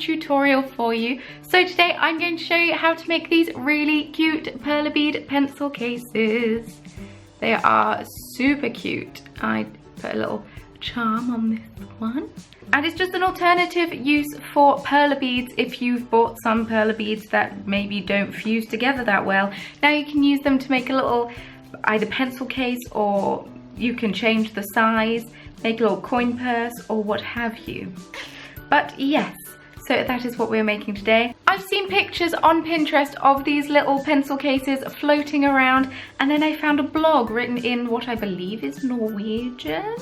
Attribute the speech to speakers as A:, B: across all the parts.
A: tutorial for you. So today I'm going to show you how to make these really cute Perler bead pencil cases. They are super cute. I put a little charm on this one. And it's just an alternative use for Perler beads if you've bought some Perler beads that maybe don't fuse together that well. Now you can use them to make a little either pencil case, or you can change the size, make a little coin purse or what have you. But yes, so that is what we're making today. I've seen pictures on Pinterest of these little pencil cases floating around, and then I found a blog written in what I believe is Norwegian,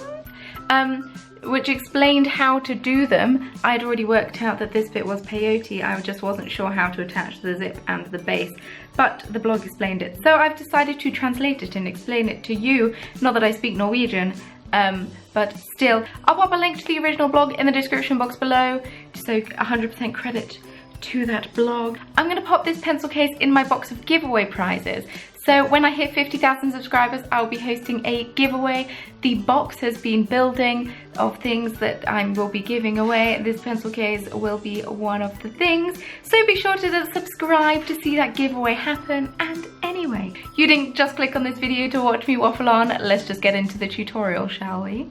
A: which explained how to do them. I'd already worked out that this bit was peyote, I just wasn't sure how to attach the zip and the base, but the blog explained it. So I've decided to translate it and explain it to you, not that I speak Norwegian, but still. I'll pop a link to the original blog in the description box below, so 100% credit to that blog. I'm going to pop this pencil case in my box of giveaway prizes. So when I hit 50,000 subscribers, I'll be hosting a giveaway. The box has been building of things that I will be giving away. This pencil case will be one of the things. So be sure to subscribe to see that giveaway happen. And anyway, you didn't just click on this video to watch me waffle on. Let's just get into the tutorial, shall we?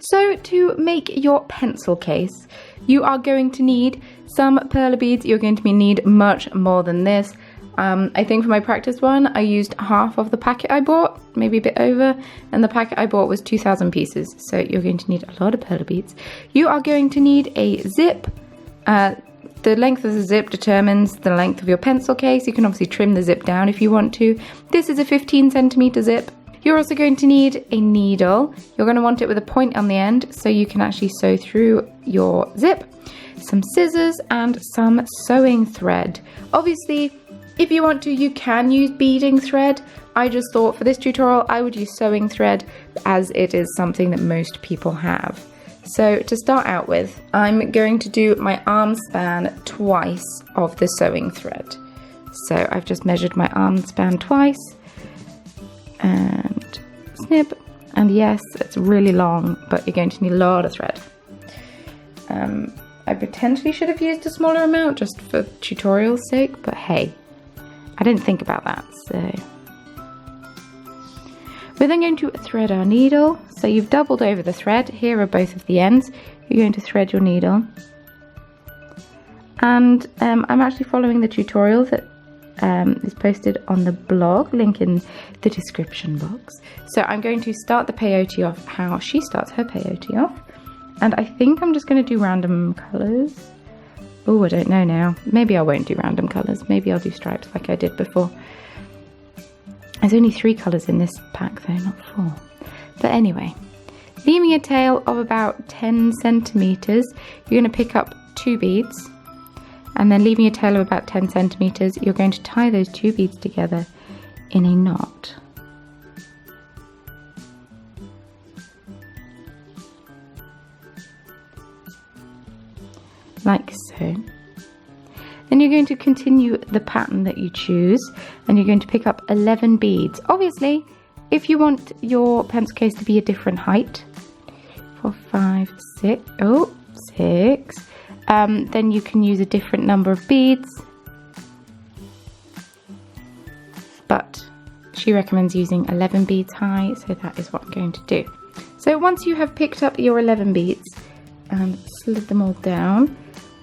A: So to make your pencil case, you are going to need some Perler beads. You're going to need much more than this. I think for my practice one, I used half of the packet I bought, maybe a bit over, and the packet I bought was 2,000 pieces. So you're going to need a lot of Perler beads. You are going to need a zip. The length of the zip determines the length of your pencil case. You can obviously trim the zip down if you want to. This is a 15 centimeter zip. You're also going to need a needle. You're going to want it with a point on the end so you can actually sew through your zip. Some scissors and some sewing thread. Obviously, if you want to, you can use beading thread. I just thought for this tutorial I would use sewing thread, as it is something that most people have. So to start out with, I'm going to do my arm span twice of the sewing thread. So I've just measured my arm span twice, and snip, and yes, it's really long, but you're going to need a lot of thread. I potentially should have used a smaller amount just for tutorial's sake, but hey, I didn't think about that. So we're then going to thread our needle. So you've doubled over the thread. Here are both of the ends. You're going to thread your needle. And I'm actually following the tutorial that is posted on the blog, link in the description box. So I'm going to start the peyote off how she starts her peyote off. And I think I'm just going to do random colours. Oh, I don't know now. Maybe I won't do random colours. Maybe I'll do stripes like I did before. There's only 3 colours in this pack though, not 4. But anyway, leaving a tail of about 10 centimetres, you're going to pick up 2 beads. And then leaving a tail of about 10 centimetres, you're going to tie those 2 beads together in a knot. Like so. Then you're going to continue the pattern that you choose, and you're going to pick up 11 beads. Obviously, if you want your pencil case to be a different height, 4, 5, 6, oh, 6, then you can use a different number of beads, but she recommends using 11 beads high, so that is what I'm going to do. So once you have picked up your 11 beads and slid them all down,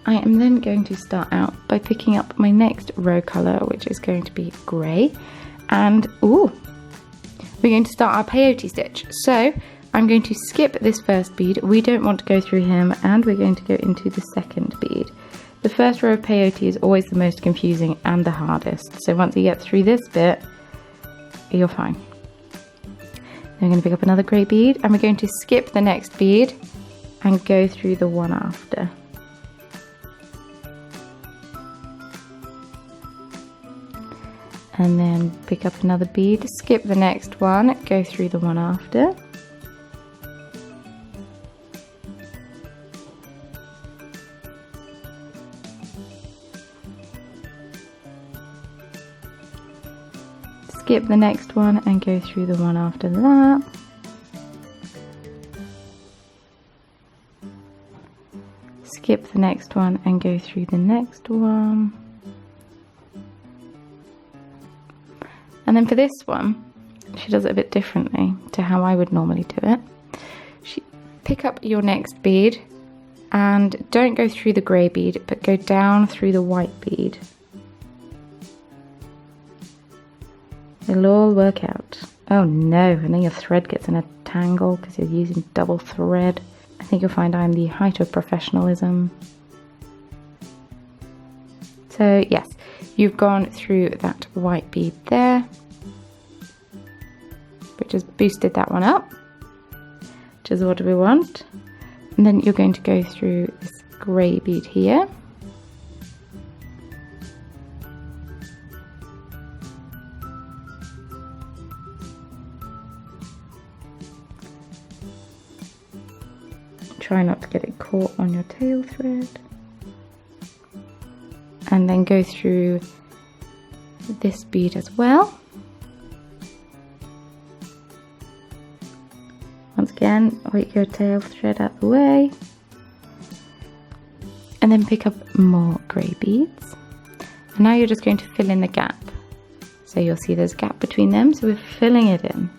A: I am then going to start out by picking up my next row colour, which is going to be grey, and ooh, we're going to start our peyote stitch. So I'm going to skip this first bead, we don't want to go through him, and we're going to go into the second bead. The first row of peyote is always the most confusing and the hardest, so once you get through this bit, you're fine. Then we're going to pick up another grey bead, and we're going to skip the next bead and go through the one after. And then pick up another bead, skip the next one, go through the one after. Skip the next one and go through the one after that. skip the next one and go through the next one. And then for this one, she does it a bit differently to how I would normally do it. Pick up your next bead and don't go through the grey bead, but go down through the white bead. It'll all work out. Oh no, and then your thread gets in a tangle because you're using double thread. I think you'll find I'm the height of professionalism. So yes, you've gone through that white bead there, which has boosted that one up, which is what we want. And then you're going to go through this grey bead here. Try not to get it caught on your tail thread. And then go through this bead as well. Once again, wait your tail thread out the way. And then pick up more grey beads. And now you're just going to fill in the gap. So you'll see there's a gap between them, so we're filling it in.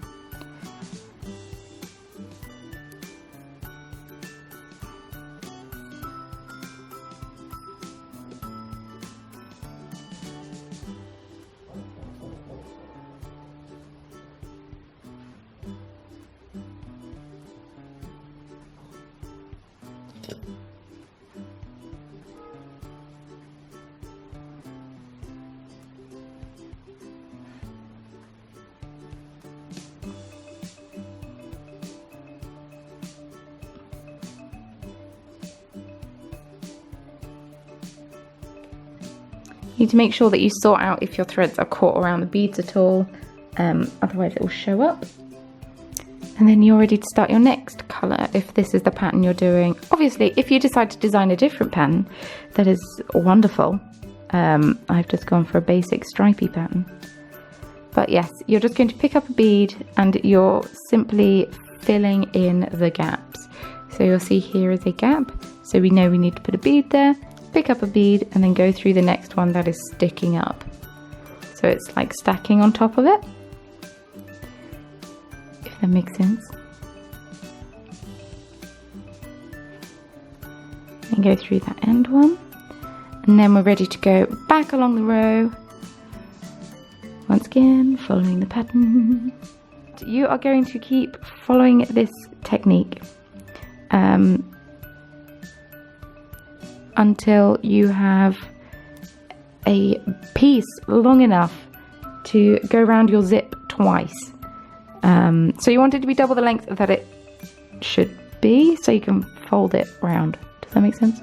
A: You need to make sure that you sort out if your threads are caught around the beads at all, otherwise it will show up. And then you're ready to start your next colour if this is the pattern you're doing. Obviously, if you decide to design a different pattern, that is wonderful. I've just gone for a basic stripy pattern. But yes, you're just going to pick up a bead and you're simply filling in the gaps. So you'll see here is a gap, so we know we need to put a bead there. Pick up a bead and then go through the next one that is sticking up. So it's like stacking on top of it, if that makes sense. And go through that end one. And then we're ready to go back along the row. Once again, following the pattern. You are going to keep following this technique until you have a piece long enough to go around your zip twice. So you want it to be double the length that it should be, so you can fold it round. Does that make sense?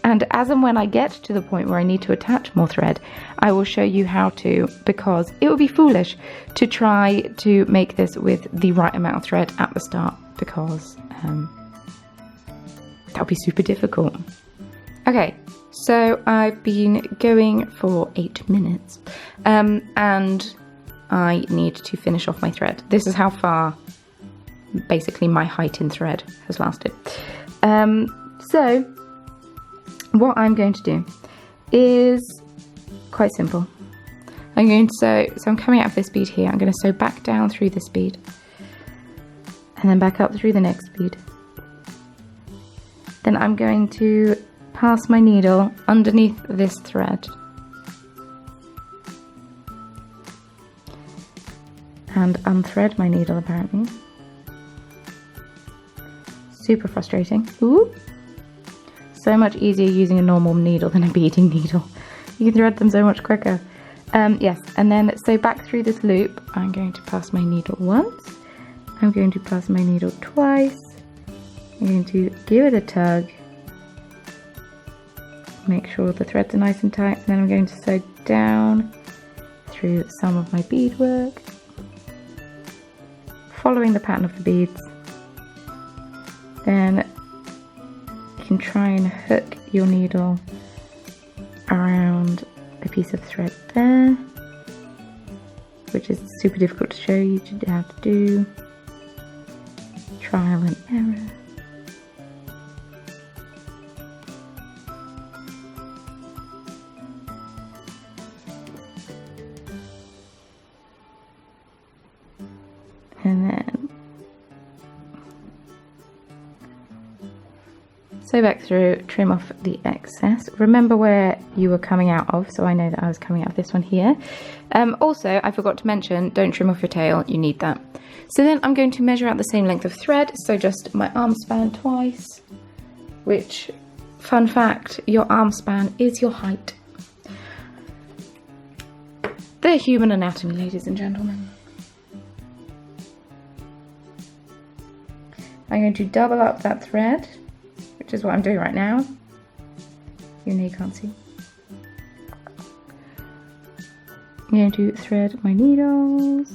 A: And as and when I get to the point where I need to attach more thread, I will show you how to, because it would be foolish to try to make this with the right amount of thread at the start, because that would be super difficult. Okay, so I've been going for 8 minutes and I need to finish off my thread. This is how far basically my height in thread has lasted. So what I'm going to do is quite simple. I'm going to sew, so I'm coming out of this bead here, I'm going to sew back down through this bead and then back up through the next bead. Then I'm going to pass my needle underneath this thread and unthread my needle apparently. Super frustrating. Ooh. So much easier using a normal needle than a beading needle. You can thread them so much quicker. Yes, and then so back through this loop, I'm going to pass my needle once. I'm going to pass my needle twice. I'm going to give it a tug. Make sure the threads are nice and tight, and then I'm going to sew down through some of my beadwork, following the pattern of the beads. Then you can try and hook your needle around a piece of thread there, which is super difficult to show you how to do. Trial and error. And then sew back through, trim off the excess. Remember where you were coming out of, so I know that I was coming out of this one here. Also, I forgot to mention, don't trim off your tail, you need that. So then I'm going to measure out the same length of thread, so just my arm span twice, which, fun fact, your arm span is your height. The human anatomy, ladies and gentlemen. I'm going to double up that thread, which is what I'm doing right now. Even though you can't see. I'm going to thread my needles,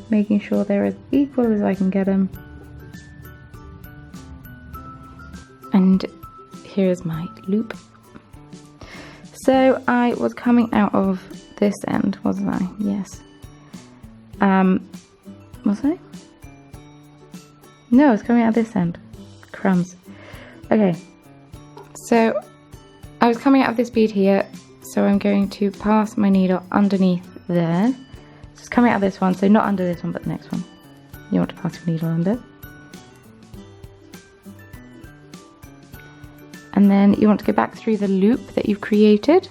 A: making sure they're as equal as I can get them. And here's my loop. So I was coming out of this end, wasn't I? Yes. Was I? No, I was coming out of this end. Crumbs. Okay. So I was coming out of this bead here, so I'm going to pass my needle underneath there. So it's coming out of this one, so not under this one, but the next one. You want to pass your needle under. And then you want to go back through the loop that you've created.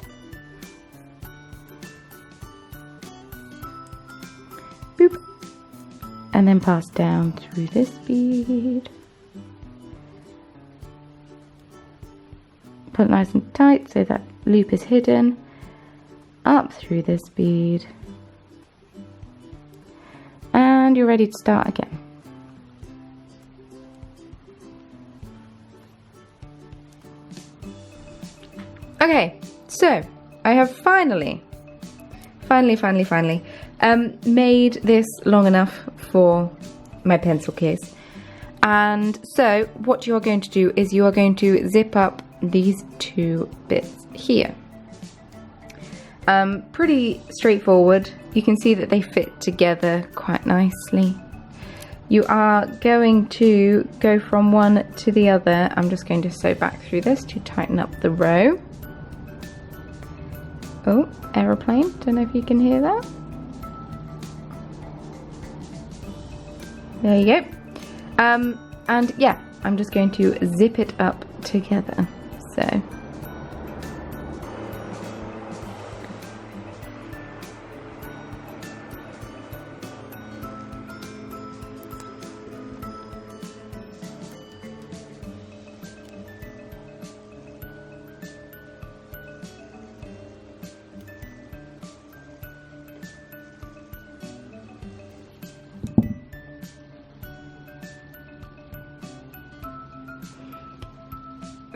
A: Boop. And then pass down through this bead. Put it nice and tight so that loop is hidden. Up through this bead. And you're ready to start again. Okay, so I have finally made this long enough for my pencil case. And so what you're going to do is you are going to zip up these two bits here. Pretty straightforward. You can see that they fit together quite nicely. You are going to go from one to the other. I'm just going to sew back through this to tighten up the row. Oh, aeroplane, don't know if you can hear that. There you go. And yeah, I'm just going to zip it up together, so.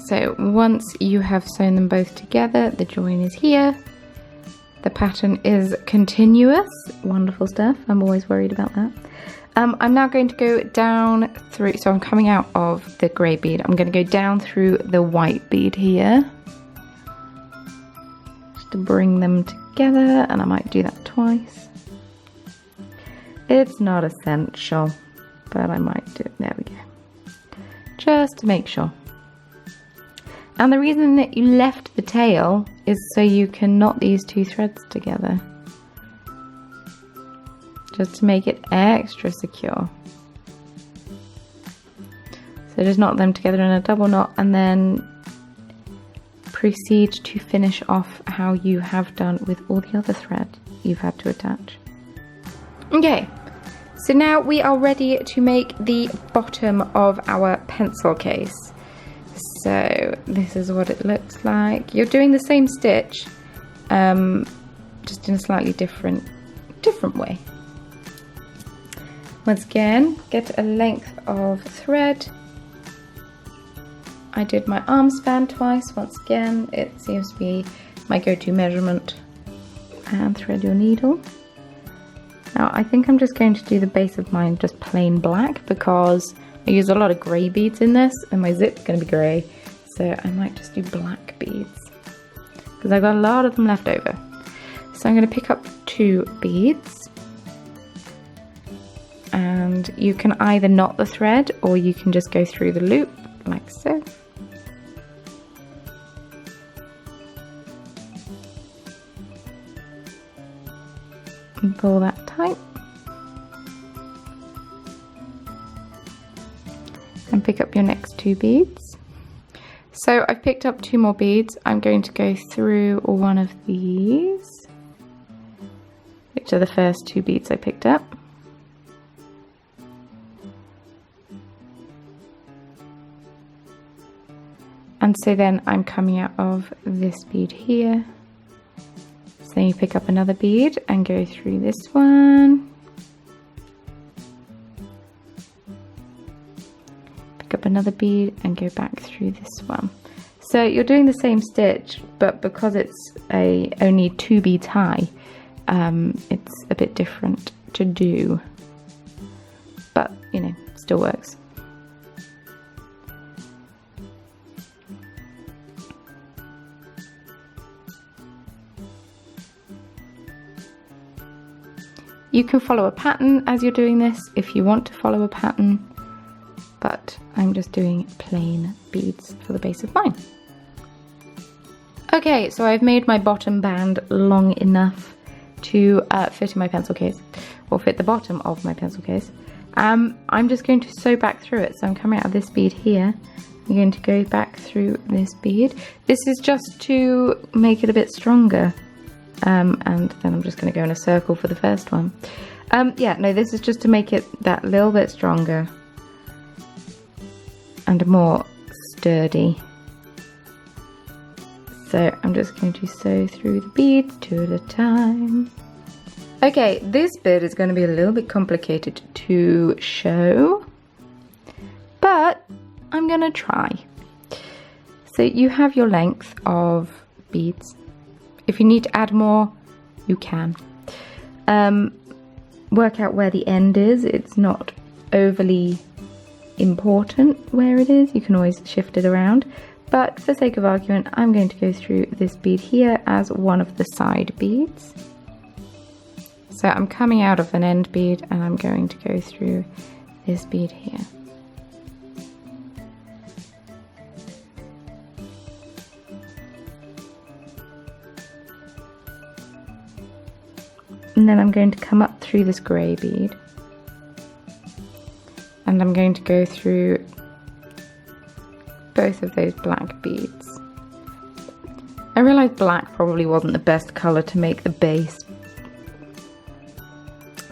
A: So once you have sewn them both together, the join is here. The pattern is continuous. Wonderful stuff. I'm always worried about that. I'm now going to go down through, so I'm coming out of the grey bead. I'm going to go down through the white bead here. Just to bring them together, and I might do that twice. It's not essential, but I might do it. There we go. Just to make sure. And the reason that you left the tail is so you can knot these two threads together. Just to make it extra secure. So just knot them together in a double knot and then proceed to finish off how you have done with all the other thread you've had to attach. Okay, so now we are ready to make the bottom of our pencil case. So this is what it looks like. You're doing the same stitch, just in a slightly different way. Once again, get a length of thread. I did my arm span twice. Once again, it seems to be my go-to measurement. And thread your needle. Now I think I'm just going to do the base of mine just plain black because I use a lot of grey beads in this and my zip's going to be grey, so I might just do black beads because I've got a lot of them left over. So I'm going to pick up 2 beads and you can either knot the thread or you can just go through the loop like so. and pull that tight. And pick up your next 2 beads. So I've picked up 2 more beads. I'm going to go through one of these, which are the first 2 beads I picked up. And so then I'm coming out of this bead here. So then you pick up another bead and go through this one. Pick up another bead and go back through this one. So you're doing the same stitch, but because it's only 2 beads high, it's a bit different to do. But, you know, still works. You can follow a pattern as you're doing this if you want to follow a pattern, but I'm just doing plain beads for the base of mine. Okay, so I've made my bottom band long enough to fit in my pencil case, or fit the bottom of my pencil case. I'm just going to sew back through it. So I'm coming out of this bead here. I'm going to go back through this bead. This is just to make it a bit stronger. And then I'm just going to go in a circle for the first one. Yeah, no, this is just to make it that little bit stronger and more sturdy. So I'm just going to sew through the beads 2 at a time. Okay, this bit is going to be a little bit complicated to show, but I'm going to try. So you have your length of beads. If you need to add more, you can. Work out where the end is. It's not overly important where it is. You can always shift it around. But for sake of argument, I'm going to go through this bead here as one of the side beads. So I'm coming out of an end bead and I'm going to go through this bead here. And then I'm going to come up through this grey bead, and I'm going to go through both of those black beads. I realised black probably wasn't the best colour to make the base.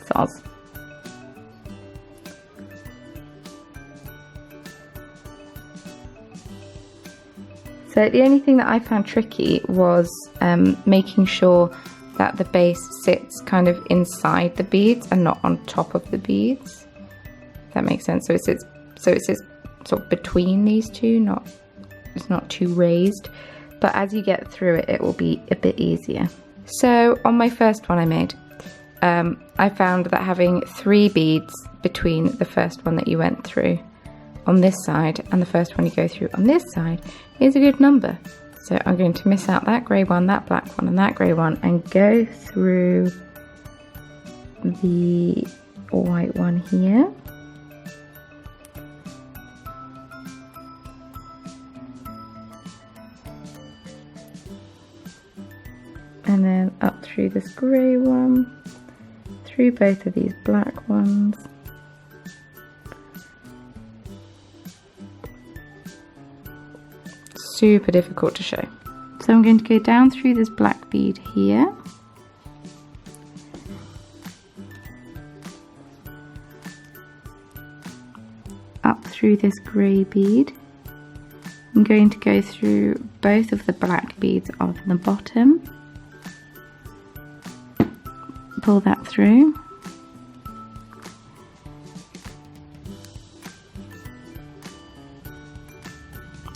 A: Soz. So the only thing that I found tricky was making sure that the base sits kind of inside the beads and not on top of the beads. If that makes sense. So it sits sort of between these two, it's not too raised. But as you get through it, it will be a bit easier. So on my first one I made, I found that having 3 beads between the first one that you went through on this side and the first one you go through on this side is a good number. So I'm going to miss out that grey one, that black one and that grey one and go through the white one here. And then up through this grey one, through both of these black ones. Super difficult to show. So I'm going to go down through this black bead here. Up through this grey bead. I'm going to go through both of the black beads on the bottom. Pull that through.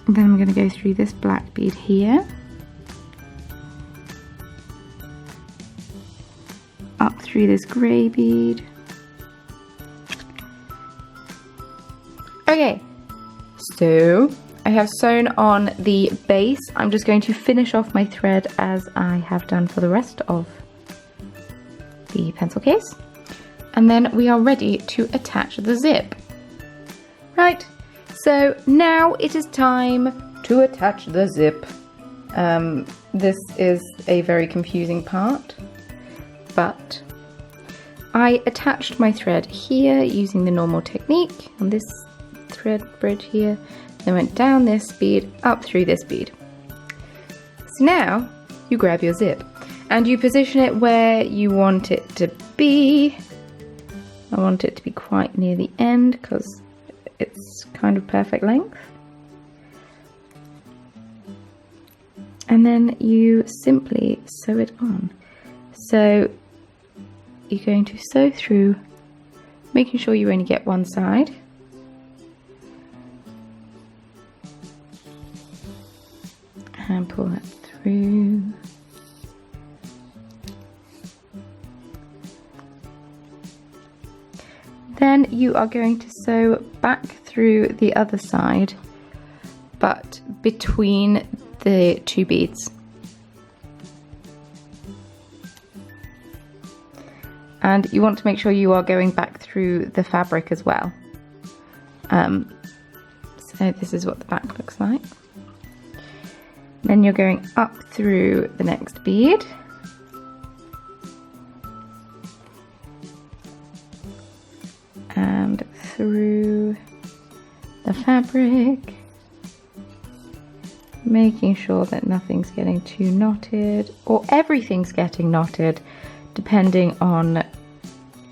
A: And then I'm going to go through this black bead here, up through this grey bead. Okay, so I have sewn on the base. I'm just going to finish off my thread as I have done for the rest of the pencil case. And then we are ready to attach the zip. Right. So now it is time to attach the zip. This is a very confusing part, but I attached my thread here using the normal technique on this thread bridge here, then went down this bead, up through this bead. So now you grab your zip and you position it where you want it to be. I want it to be quite near the end because it's kind of perfect length. And then you simply sew it on. So you're going to sew through, making sure you only get one side. And pull that through. Then you are going to sew back through the other side, but between the two beads. And you want to make sure you are going back through the fabric as well. So this is what the back looks like. Then you're going up through the next bead. And through the fabric. Making sure that nothing's getting too knotted, or everything's getting knotted, depending on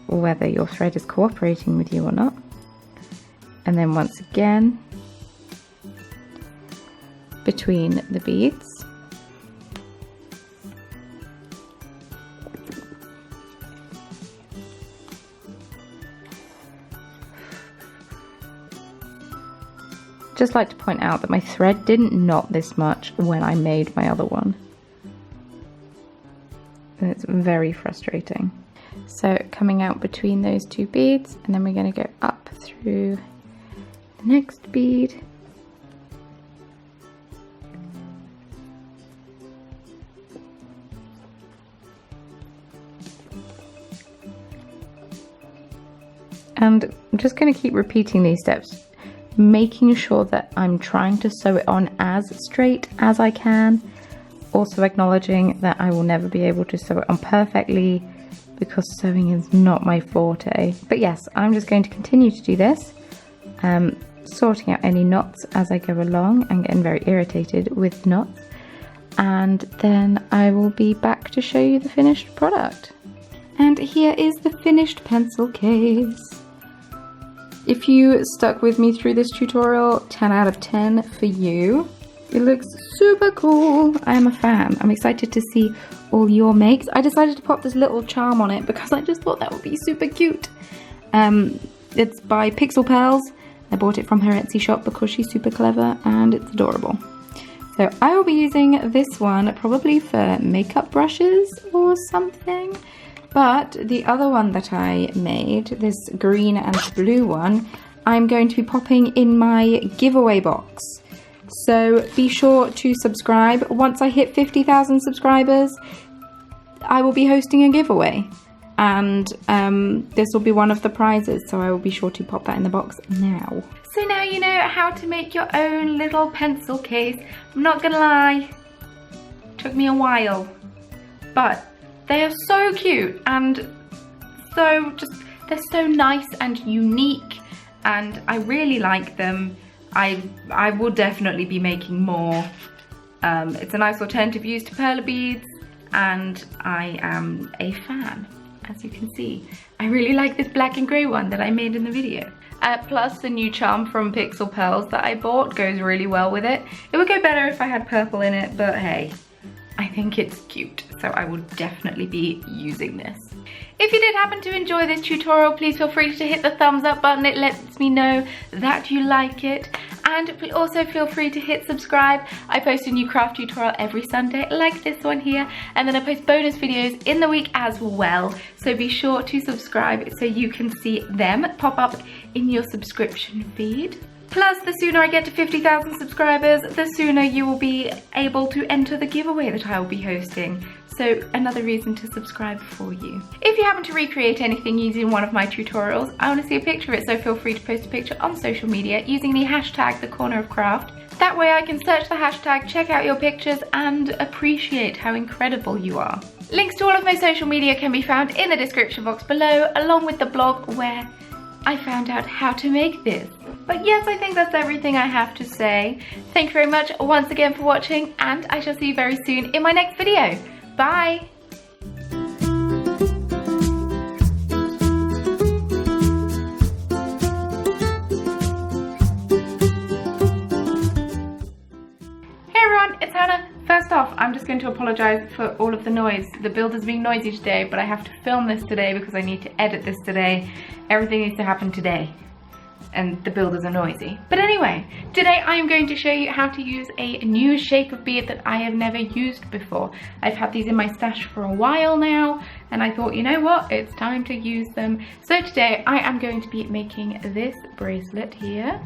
A: whether your thread is cooperating with you or not. And then once again, between the beads. Just like to point out that my thread didn't knot this much when I made my other one. And it's very frustrating. So coming out between those two beads, and then we're going to go up through the next bead. And I'm just going to keep repeating these steps, making sure that I'm trying to sew it on as straight as I can, also acknowledging that I will never be able to sew it on perfectly because sewing is not my forte. But yes, I'm just going to continue to do this, sorting out any knots as I go along and getting very irritated with knots, and then I will be back to show you the finished product. And here is the finished pencil case. If you stuck with me through this tutorial, 10 out of 10 for you. It looks super cool. I am a fan. I'm excited to see all your makes. I decided to pop this little charm on it because I just thought that would be super cute. It's by Pixel Pearls. I bought it from her Etsy shop because she's super clever and it's adorable. So I will be using this one probably for makeup brushes or something. But the other one that I made, this green and blue one, I'm going to be popping in my giveaway box. So be sure to subscribe. Once I hit 50,000 subscribers, I will be hosting a giveaway. And this will be one of the prizes, so I will be sure to pop that in the box now. So now you know how to make your own little pencil case. I'm not gonna lie, it took me a while, but they are so cute and they're so nice and unique, and I really like them. I will definitely be making more. It's a nice alternative use to Perler beads, and I am a fan, as you can see. I really like this black and grey one that I made in the video. Plus the new charm from Pixel Pearls that I bought goes really well with it. It would go better if I had purple in it, but hey, I think it's cute, so I will definitely be using this. If you did happen to enjoy this tutorial, please feel free to hit the thumbs up button. It lets me know that you like it. And also feel free to hit subscribe. I post a new craft tutorial every Sunday, like this one here. And then I post bonus videos in the week as well. So be sure to subscribe so you can see them pop up in your subscription feed. Plus, the sooner I get to 50,000 subscribers, the sooner you will be able to enter the giveaway that I will be hosting. So another reason to subscribe for you. If you happen to recreate anything using one of my tutorials, I want to see a picture of it, so feel free to post a picture on social media using the hashtag #thecornerofcraft. That way I can search the hashtag, check out your pictures, and appreciate how incredible you are. Links to all of my social media can be found in the description box below, along with the blog where I found out how to make this. But yes, I think that's everything I have to say. Thank you very much once again for watching, and I shall see you very soon in my next video. Bye! It's Hannah. First off, I'm just going to apologise for all of the noise. The builder's being noisy today, but I have to film this today because I need to edit this today. Everything needs to happen today, and the builders are noisy. But anyway, today I am going to show you how to use a new shape of bead that I have never used before. I've had these in my stash for a while now, and I thought, you know what, it's time to use them. So today I am going to be making this bracelet here.